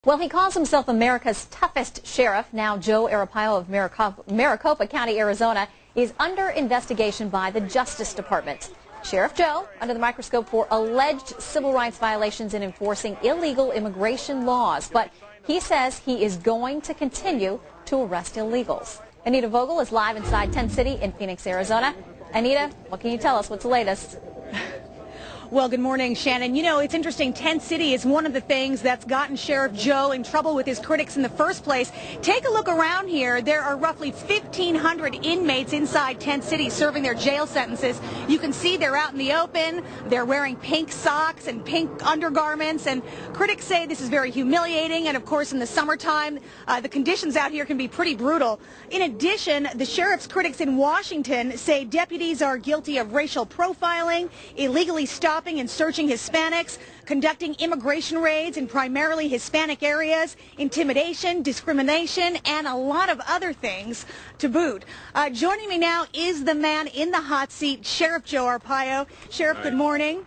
Well, he calls himself America's toughest sheriff. Now, Joe Arpaio of Maricopa County, Arizona, is under investigation by the Justice Department. Sheriff Joe, under the microscope for alleged civil rights violations in enforcing illegal immigration laws. But he says he is going to continue to arrest illegals. Anita Vogel is live inside Tent City in Phoenix, Arizona. Anita, what can you tell us? What's the latest? Well, good morning, Shannon. You know, it's interesting. Tent City is one of the things that's gotten Sheriff Joe in trouble with his critics in the first place. Take a look around here. There are roughly 1,500 inmates inside Tent City serving their jail sentences. You can see they're out in the open. They're wearing pink socks and pink undergarments, and critics say this is very humiliating. And, of course, in the summertime, the conditions out here can be pretty brutal. In addition, the sheriff's critics in Washington say deputies are guilty of racial profiling, illegally stopping and searching Hispanics, conducting immigration raids in primarily Hispanic areas, intimidation, discrimination, and a lot of other things to boot. Joining me now is the man in the hot seat, Sheriff Joe Arpaio. Sheriff, good morning.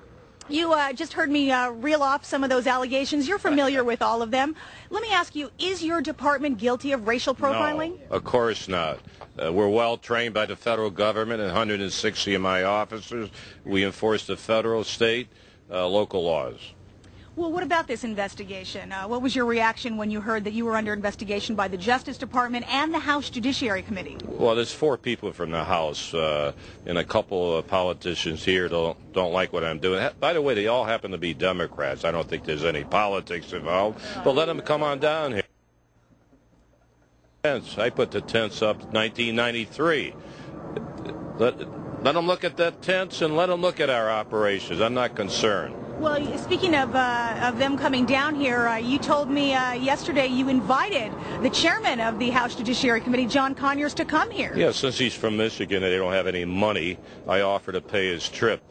You just heard me reel off some of those allegations. You're familiar with all of them. Let me ask you, is your department guilty of racial profiling? No, of course not. We're well trained by the federal government and 160 of my officers. We enforce the federal, state, local laws. Well, what about this investigation? What was your reaction when you heard that you were under investigation by the Justice Department and the House Judiciary Committee? Well, there's 4 people from the House and a couple of politicians here don't like what I'm doing. By the way, they all happen to be Democrats. I don't think there's any politics involved. But let them come on down here. I put the tents up in 1993. Let them look at that tents and let them look at our operations. I'm not concerned. Well, speaking of them coming down here, you told me yesterday you invited the chairman of the House Judiciary Committee, John Conyers, to come here. Yeah, since he's from Michigan and they don't have any money, I offer to pay his trip.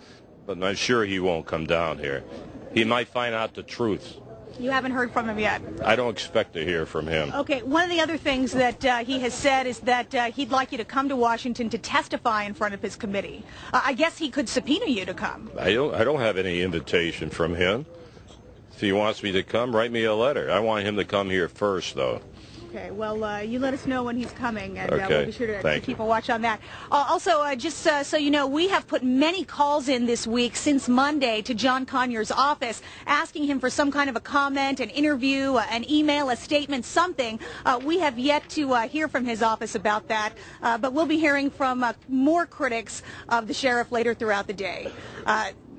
But I'm sure he won't come down here. He might find out the truth. You haven't heard from him yet? I don't expect to hear from him. Okay, one of the other things that he has said is that he'd like you to come to Washington to testify in front of his committee. I guess he could subpoena you to come. I don't have any invitation from him. If he wants me to come, write me a letter. I want him to come here first, though. Okay, well, you let us know when he's coming, and okay. We'll be sure to keep a watch on that. Also, just so you know, we have put many calls in this week since Monday to John Conyers' office, asking him for some kind of a comment, an interview, an email, a statement, something. We have yet to hear from his office about that, but we'll be hearing from more critics of the sheriff later throughout the day.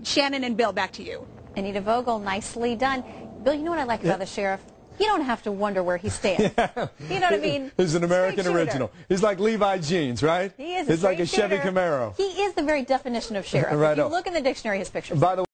Shannon and Bill, back to you. Anita Vogel, nicely done. Bill, you know what I like about the sheriff? You don't have to wonder where he stands. Yeah. You know what I mean? He's an American original. He's like Levi Jeans, right? He is. He's like a Chevy Camaro. He is the very definition of sheriff. Right. If you look in the dictionary, his picture. By the way,